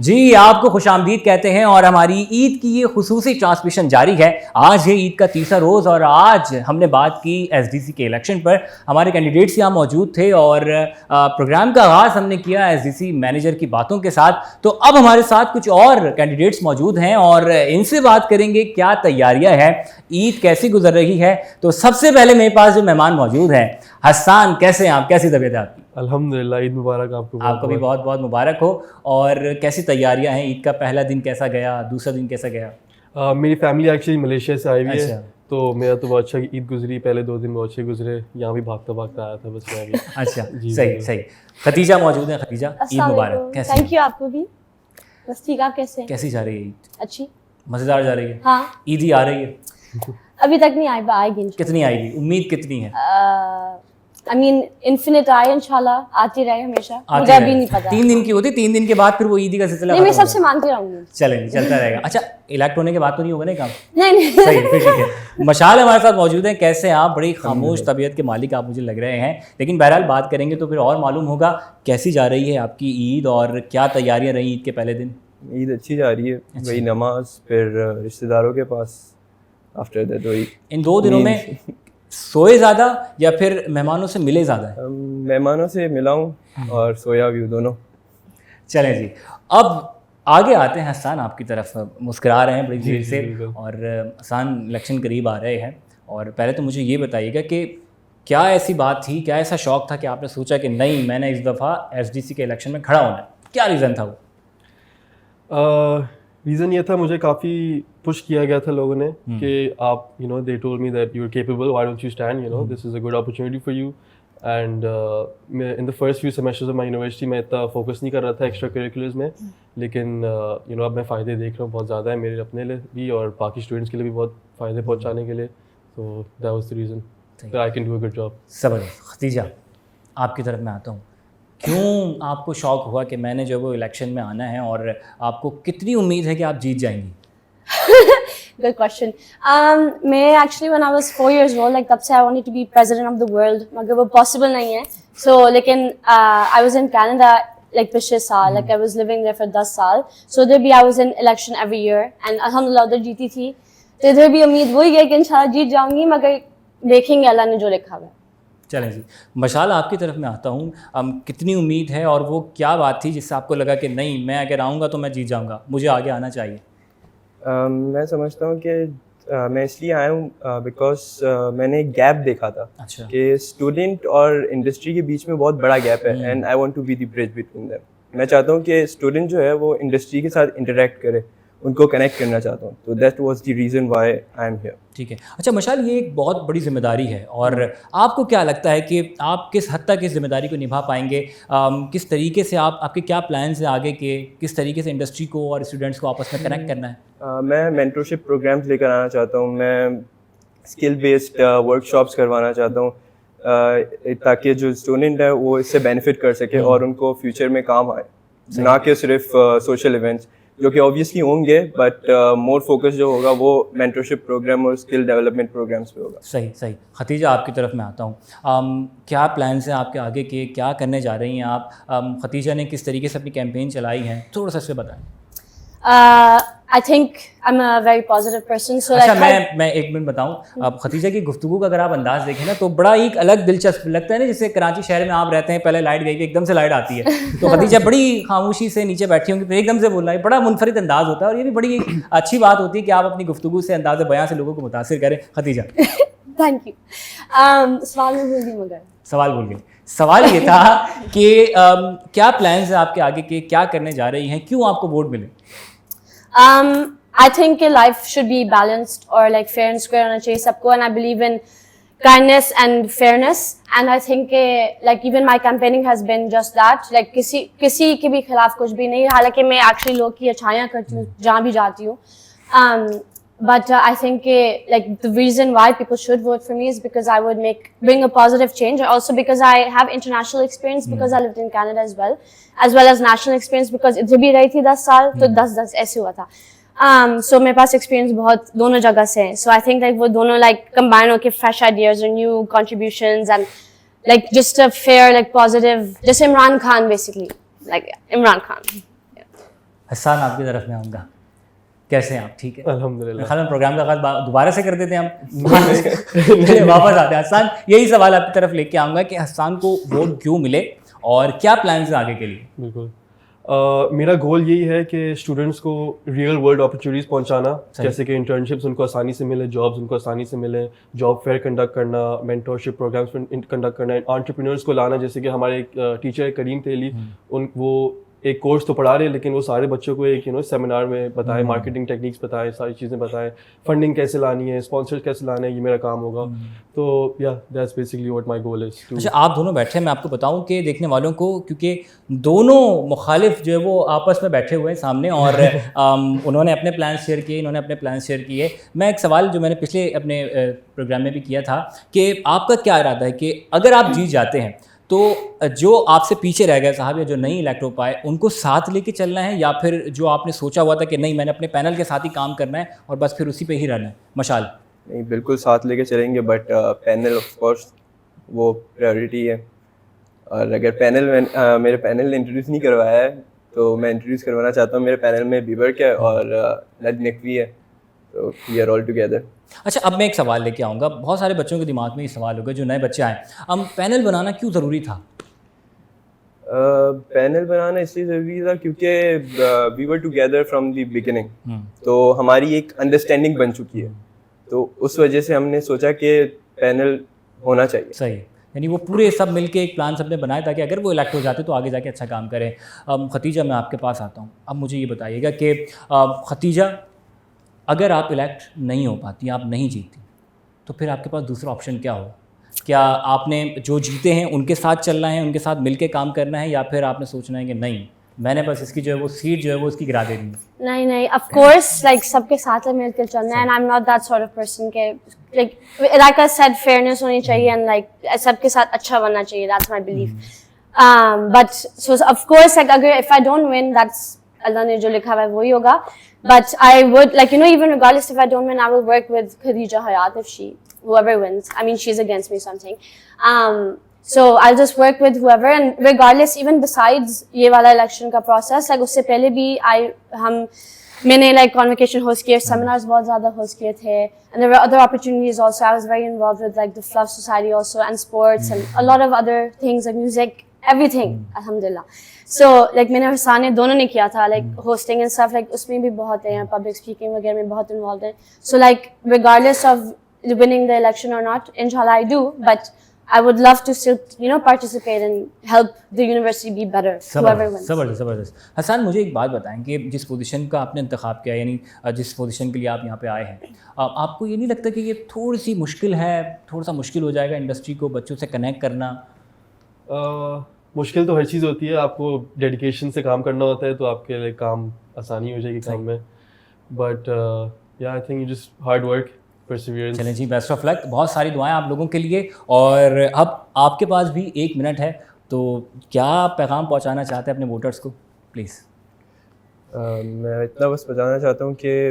جی آپ کو خوش آمدید کہتے ہیں اور ہماری عید کی یہ خصوصی ٹرانسمیشن جاری ہے. آج ہے عید کا تیسرا روز اور آج ہم نے بات کی ایس ڈی سی کے الیکشن پر. ہمارے کینڈیڈیٹس یہاں موجود تھے اور پروگرام کا آغاز ہم نے کیا ایس ڈی سی مینیجر کی باتوں کے ساتھ. تو اب ہمارے ساتھ کچھ اور کینڈیڈیٹس موجود ہیں اور ان سے بات کریں گے کیا تیاریاں ہیں, عید کیسی گزر رہی ہے. تو سب سے پہلے میرے پاس جو مہمان موجود ہیں, حسان کیسے ہیں آپ, کیسی طبیعت ہے آپ کی؟ الحمدللہ, عید مبارک آپ کو. آپ کو بھی بہت بہت مبارک ہو. اور کیسی تیاریاں ہیں, عید کا پہلا دن کیسا گیا, دوسرا دن کیسا گیا؟ میری فیملی ایکچولی ملیشیا سے آئی ہوئی ہے, اچھا. تو میرا تو بہت اچھا عید گزری, پہلے 2 دن بہت اچھے گزرے, یہاں بھی بھاگتا بھاگتا آیا تھا بس میں بھی. اچھا صحیح صحیح. خدیجہ موجود ہیں. خدیجہ عید مبارک. کیسی تھینک یو, آپ کو بھی. بس ٹھیک, آپ کیسے ہیں؟ کیسی جا رہی ہے عید؟ اچھی, مزیدار جا رہی ہے. ہاں عیدی آ رہی ہے؟ ابھی تک نہیں آئے گی. کتنی آئے گی, امید کتنی ہے؟ I mean infinite آئے انشاءاللہ, آتی رہے ہمیشہ. مجھے ابھی نہیں پتا. 3 دن کی ہوتی, 3 دن کے بعد پھر وہ عیدی کا سلسلہ نہیں, میں سب سے مانگتی رہوں گی. چلیں چلتا رہے گا. اچھا الیکٹ ہونے کے بعد تو نہیں ہوگا نا کام؟ نہیں صحیح, پھر ٹھیک ہے. مشال ہمارے ساتھ موجود ہیں. کیسے ہیں آپ؟ بڑی خاموش طبیعت کے مالک آپ مجھے لگ رہے ہیں, لیکن بہرحال بات کریں گے تو پھر اور معلوم ہوگا کیسی جا رہی ہے آپ کی عید اور کیا تیاریاں رہیں عید کے پہلے دن. عید اچھی جا رہی ہے, وہی نماز, پھر رشتہ داروں کے پاس, آفٹر دیٹ وہی. ان 2 دنوں میں سوئے زیادہ یا پھر مہمانوں سے ملے زیادہ ہے؟ مہمانوں سے ملا ہوں اور سویا بھی دونوں. چلیں جی, اب آگے آتے ہیں حسان آپ کی طرف. مسکرا رہے ہیں بڑی دیر سے, اور حسان الیکشن قریب آ رہے ہیں. اور پہلے تو مجھے یہ بتائیے گا کہ کیا ایسی بات تھی, کیا ایسا شوق تھا کہ آپ نے سوچا کہ نہیں میں نے اس دفعہ ایس ڈی سی کے الیکشن میں کھڑا ہونا ہے؟ کیا ریزن تھا وہ؟ ریزن یہ تھا, مجھے کافی پش کیا گیا تھا لوگوں نے کہ آپ they told me that you are capable, why don't you stand, this is a good opportunity for you. And میں in the first few semesters of my university میں اتنا فوکس نہیں کر رہا تھا ایکسٹرا کریکولرز میں, لیکن اب میں فائدے دیکھ رہا ہوں بہت زیادہ ہے میرے اپنے لیے بھی اور باقی اسٹوڈنٹس کے لیے بھی بہت فائدے پہنچانے کے لیے. تو that was the reason that I can do a good job. زبردست. خدیجہ آپ کی طرف میں آتا ہوں. کیوں آپ کو شوق ہوا کہ میں نے جو وہ الیکشن میں آنا ہے, اور آپ کو کتنی امید ہے کہ آپ جیت جائیں گی؟ Good question. میں actually when I was 4 years old, like تب سے I wanted to be president of the world, مگر وہ possible نہیں ہے. So لیکن I was in Canada like پچھلے سال, like I was living there for 10 سال. So ادھر بھی I was in election every year and الحمدللہ ادھر جیتی تھی. تو ادھر بھی امید وہی ہے کہ انشاءاللہ جیت جاؤں گی, مگر دیکھیں گے اللہ نے جو لکھا ہوا ہے. چلیں جی, مشال آپ کی طرف میں آتا ہوں. کتنی امید ہے اور وہ کیا بات تھی جس سے آپ کو لگا کہ نہیں میں اگر آؤں گا تو میں جیت جاؤں گا, مجھے آگے آنا چاہیے؟ میں سمجھتا ہوں کہ میں اس لیے آیا ہوں بیکاز میں نے ایک گیپ دیکھا تھا کہ اسٹوڈنٹ اور انڈسٹری کے بیچ میں بہت بڑا گیپ ہے, and I want to be the bridge between them. میں چاہتا ہوں کہ اسٹوڈنٹ جو ہے وہ انڈسٹری کے ساتھ انٹریکٹ کرے, ان کو کنیکٹ کرنا چاہتا ہوں. تو that was the reason why I am here. ٹھیک ہے. اچھا مشال, یہ ایک بہت بڑی ذمہ داری ہے, اور آپ کو کیا لگتا ہے کہ آپ کس حد تک اس ذمہ داری کو نبھا پائیں گے؟ کس طریقے سے آپ کے کیا پلانس ہیں آگے کے, کس طریقے سے انڈسٹری کو اور اسٹوڈنٹس کو آپس میں کنیکٹ کرنا ہے؟ میں مینٹرشپ پروگرامس لے کر آنا چاہتا ہوں, میں اسکل بیسڈ ورک شاپس کروانا چاہتا ہوں تاکہ جو اسٹوڈنٹ ہے وہ اس سے بینیفٹ کر سکے اور ان کو فیوچر میں کام آئے, نہ کہ صرف سوشل ایونٹس جو کہ اوبیسلی ہوں گے, بٹ مور فوکس جو ہوگا وہ مینٹرشپ پروگرام اور اسکل ڈیولپمنٹ پروگرامس پہ ہوگا. صحیح صحیح. خدیجہ آپ کی طرف میں آتا ہوں. کیا پلانس ہیں آپ کے آگے کے, کیا کرنے جا رہی ہیں آپ؟ خدیجہ نے کس طریقے سے اپنی کیمپین چلائی ہیں, تھوڑا سا اس سے بتائیں. I think I'm a very positive person. So اچھا میں 1 منٹ بتاؤں. اب خدیجہ کی گفتگو کا اگر آپ انداز دیکھیں نا تو بڑا ایک الگ دلچسپ لگتا ہے نا, جیسے کراچی شہر میں آپ رہتے ہیں, پہلے لائٹ گئی, ایک دم سے لائٹ آتی ہے, تو خدیجہ بڑی خاموشی سے نیچے بیٹھی ہوں گی, پھر ایک دم سے بولنا ہے, بڑا منفرد انداز ہوتا ہے, اور یہ بھی بڑی اچھی بات ہوتی ہے کہ آپ اپنی گفتگو سے, انداز بیاں سے لوگوں کو متاثر کریں. Khadija thank you. سوال میں بھول گئی, مگر سوال بھول گئی. سوال یہ تھا کہ کیا پلانس ہیں آپ کے آگے کے, کیا کرنے جا رہی ہیں, کیوں آپ کو ووٹ ملے؟ I think life should be balanced or like fair and square ہونا چاہیے سب کو, and I believe in kindness and fairness, and I think like even my campaigning has been just that, like کسی کے بھی خلاف کچھ بھی نہیں, حالانکہ میں actually لوگ کی اچھائیاں کرتی ہوں جہاں بھی جاتی ہوں, but I think like the reason why people should vote for me is because I would bring a positive change, also because I have international experience because I lived in Canada as well as national experience because ادھر بھی رہی تھی 10 سال, تو 10 ایسے ہوا تھا. So میرے پاس ایکسپیرینس بہت دونوں جگہ سے ہے, so I think like وہ دونوں like combine ہو کے fresh ideas and new contributions and like just a fair like positive, just Imran Khan basically, like Imran Khan. حسان آپ کی طرف میں آؤں گا, کیسے ہیں آپ؟ ٹھیک ہے الحمدللہ. خالی پروگرام کا آغاز دوبارہ سے کر دیتے ہیں ہم, واپس آتے ہیں. حسان, یہی سوال آپ کی طرف لے کے آؤں گا کہ حسان کو ووٹ کیوں ملے اور کیا پلانز ہیں آگے کے لیے؟ بالکل, میرا گول یہی ہے کہ اسٹوڈنٹس کو ریئل ورلڈ اپرچونیٹیز پہنچانا, جیسے کہ انٹرنشپس ان کو آسانی سے ملے, جابس ان کو آسانی سے ملیں, جاب فیئر کنڈکٹ کرنا, مینٹورشپ پروگرامس کنڈکٹ کرنا, انٹرپرینورس کو لانا. جیسے کہ ہمارے ایک ٹیچر کریم تیلی, وہ ایک کورس تو پڑھا رہے ہیں لیکن وہ سارے بچوں کو ایک سیمینار میں بتائیں, مارکیٹنگ ٹیکنیکس بتائیں, ساری چیزیں بتائیں, فنڈنگ کیسے لانی ہے, اسپانسر کیسے لانا ہے, یہ میرا کام ہوگا. تو یا دیٹس بیسکلی واٹ مائی گول از. اچھا, آپ دونوں بیٹھے ہیں, میں آپ کو بتاؤں کہ دیکھنے والوں کو, کیونکہ دونوں مخالف جو ہے وہ آپس میں بیٹھے ہوئے ہیں سامنے اور انہوں نے اپنے پلانس شیئر کیے, انہوں نے اپنے پلانس شیئر کیے. میں ایک سوال جو میں نے پچھلے اپنے پروگرام میں بھی کیا تھا کہ آپ کا کیا ارادہ ہے کہ اگر آپ جیت جاتے ہیں تو جو آپ سے پیچھے رہ گئے صاحب یا جو نہیں الیکٹ ہو پائے ان کو ساتھ لے کے چلنا ہے, یا پھر جو آپ نے سوچا ہوا تھا کہ نہیں میں نے اپنے پینل کے ساتھ ہی کام کرنا ہے اور بس پھر اسی پہ ہی رہنا ہے مشال؟ نہیں, بالکل ساتھ لے کے چلیں گے, بٹ پینل آف کورس وہ پریورٹی ہے. اور اگر پینل میں میرے پینل نے انٹروڈیوس نہیں کروایا ہے تو میں انٹروڈیوس کروانا چاہتا ہوں. میرے پینل میں بیبرک ہے اور لج نقوی ہے, تو وی آر آل ٹوگیدر. اچھا, اب میں ایک سوال لے کے آؤں گا, بہت سارے بچوں کے دماغ میں یہ سوال ہوگا جو نئے بچے آئے, پینل بنانا کیوں ضروری تھا؟ پینل بنانا اس لیے ضروری تھا کیونکہ we were together from the beginning, تو ہماری ایک انڈرسٹینڈنگ بن چکی ہے, تو اس وجہ سے ہم نے سوچا کہ پینل ہونا چاہیے. صحیح, یعنی وہ پورے سب مل کے ایک پلان سب نے بنایا تاکہ اگر وہ الیکٹ ہو جاتے تو آگے جا کے اچھا کام کریں. ختیجہ, میں آپ کے پاس آتا ہوں. اب مجھے یہ بتائیے گا کہ ختیجہ, اگر آپ الیکٹ نہیں ہو پاتی, آپ نہیں جیتتی, تو پھر آپ کے پاس دوسرا آپشن کیا ہوگا؟ کیا آپ نے جو جیتے ہیں ان کے ساتھ چلنا ہے, ان کے ساتھ مل کے کام کرنا ہے, یا پھر آپ نے سوچنا ہے کہ نہیں میں نے بس اس کی جو ہے وہ سیٹ جو ہے وہ اس کی گرا دینی ہے؟ نہیں, آف کورس لائک سب کے ساتھ مل کے چلنا ہے, and I am not that sort of person کہ لائک آئی سیڈ فیئرنیس ہونی چاہیے, اینڈ لائک سب کے ساتھ اچھا بننا چاہیے, that's my belief. But so of course like اگر if I don't win, that's اللہ نے جو لکھا ہوا ہے وہی ہوگا. But I would, like, even regardless if I don't win, I will work with Khadija Hayat if whoever wins. I mean, she's against me, so I'm saying. So I'll just work with whoever, and regardless, even besides ye wala election ka process, like usse pehle bhi maine like convocation host kiye, seminars bahut zyada host kiye the, and there were other opportunities also. I was very involved with like the Fluff Society also, and sports, and a lot of other things like music, everything, alhamdulillah. So like میں نے حسان نے دونوں نے کیا تھا, like hosting and stuff, like اس میں بھی بہت ہیں, public speaking وغیرہ میں بہت involved ہیں. So like regardless of winning the election or not, inshallah I do, but I would love to still participate and help the university be better, whoever wins. زبردست. حسان, مجھے ایک بات بتائیں کہ جس پوزیشن کا آپ نے انتخاب کیا, یعنی جس پوزیشن کے لیے آپ یہاں پہ آئے ہیں, آپ کو یہ نہیں لگتا کہ یہ تھوڑی سی مشکل ہے, تھوڑا سا مشکل ہو جائے گا انڈسٹری کو بچوں سے کنیکٹ کرنا؟ مشکل تو ہر چیز ہوتی ہے, آپ کو ڈیڈیکیشن سے کام کرنا ہوتا ہے تو آپ کے لیے کام آسانی ہو جائے گی کام میں. بٹ یا I think just hard work, perseverance. چلیں جی, بیسٹ آف لک, بہت ساری دعائیں آپ لوگوں کے لیے. اور اب آپ کے پاس بھی 1 منٹ ہے, تو کیا پیغام پہنچانا چاہتے ہیں اپنے ووٹرس کو پلیز؟ میں اتنا بس بتانا چاہتا ہوں کہ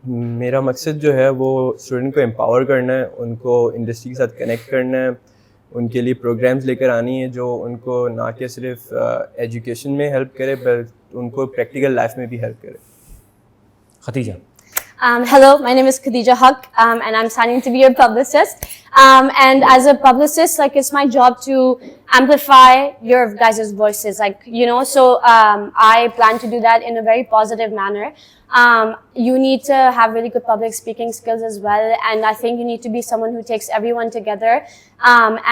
میرا مقصد جو ہے وہ اسٹوڈنٹ کو امپاور کرنا ہے, ان کو انڈسٹری کے ساتھ کنیکٹ کرنا ہے, ان کے لیے پروگرامز لے کر آنی ہے جو ان کو نہ کہ صرف ایجوکیشن میں ہیلپ کرے بلکہ ان کو پریکٹیکل لائف میں بھی ہیلپ کرے. Khatija. Hello, my name is Khadija Haq, and I'm signing to be your publicist. And as a publicist, like it's my job to amplify your guys' voices, like, so I plan to do that in a very positive manner. You need to have really good public speaking skills as well, and I think you need to be someone who takes everyone together,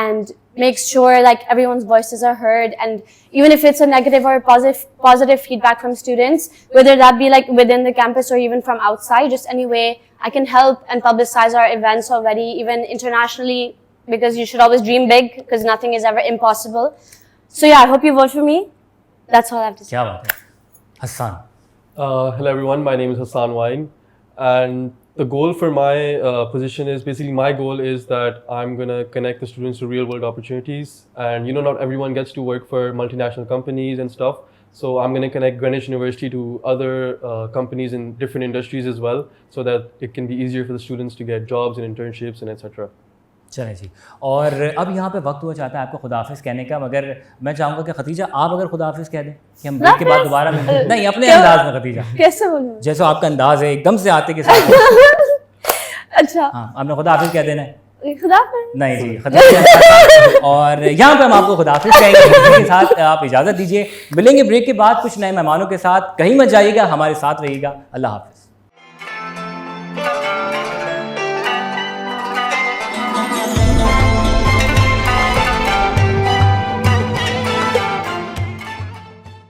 and makes sure like everyone's voices are heard, and even if it's a negative or positive feedback from students, whether that be like within the campus or even from outside, just any way I can help and publicize our events already, even internationally, because you should always dream big, because nothing is ever impossible. So yeah, I hope you vote for me. That's all I have to say. کیا بات ہے. حسان. Hello everyone, my name is Hassan Wine, and the goal for my position is basically, my goal is that I'm going to connect the students to real world opportunities, and not everyone gets to work for multinational companies and stuff, so I'm going to connect Greenwich University to other companies in different industries as well, so that it can be easier for the students to get jobs and internships and etc. چلیں جی, اور اب یہاں پہ وقت ہوا چاہتا ہے آپ کو خداحافظ کہنے کا, مگر میں چاہوں گا کہ ختیجہ آپ اگر خداحافظ کہہ دیں کہ ہم بریک کے بعد دوبارہ ملیں. نہیں, اپنے انداز میں ختیجہ, کیسے بولوں؟ جیسا آپ کا انداز ہے ایک دم سے آتے کے ساتھ. اچھا ہاں, آپ نے خداحافظ کہہ دینا ہے. خدا حافظ. نہیں جی, خداحافظ. اور یہاں پہ ہم آپ کو خداحافظ کہیں گے, اسی کے ساتھ آپ اجازت دیجیے. ملیں گے بریک کے بعد کچھ نئے مہمانوں کے ساتھ. کہیں مت جائیے گا, ہمارے ساتھ رہیے گا. اللہ حافظ.